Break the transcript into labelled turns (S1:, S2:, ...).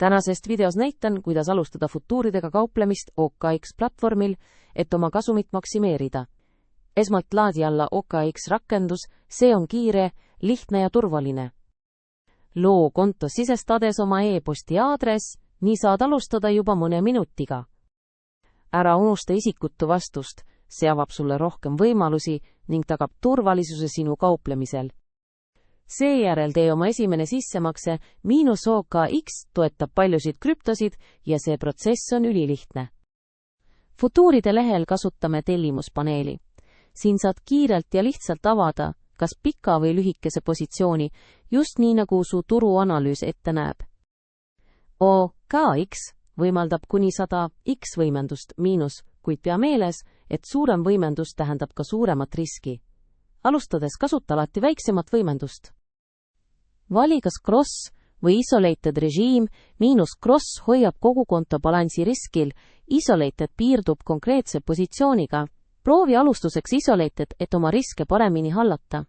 S1: Tänasest videos näitan, kuidas alustada futuuridega kauplemist OKX platvormil, et oma kasumit maksimeerida. Esmalt laadi alla OKX rakendus, see on kiire, lihtne ja turvaline. Loo konto sisestades oma e-posti aadress, nii saad alustada juba mõne minutiga. Ära unusta isikuttu vastust, see avab sulle rohkem võimalusi ning tagab turvalisuse sinu kauplemisel. Seejärel tee oma esimene sissemakse, OKX toetab paljusid krüptosid ja see protsess on ülilihtne. Futuuride lehel kasutame tellimuspaneeli. Siin saad kiirelt ja lihtsalt avada, kas pika või lühikese positsiooni, just nii nagu su turuanalüüs ette näeb. OKX võimaldab kuni 100x võimendust miinus, kuid pea meeles, et suurem võimendus tähendab ka suuremat riski. Alustades kasuta alati väiksemat võimendust. Vali kas cross või isolated režiim, -cross hoiab kogu konto balansi riskil, isolated piirdub konkreetse positsiooniga. Proovi alustuseks isolated, et oma riske paremini hallata.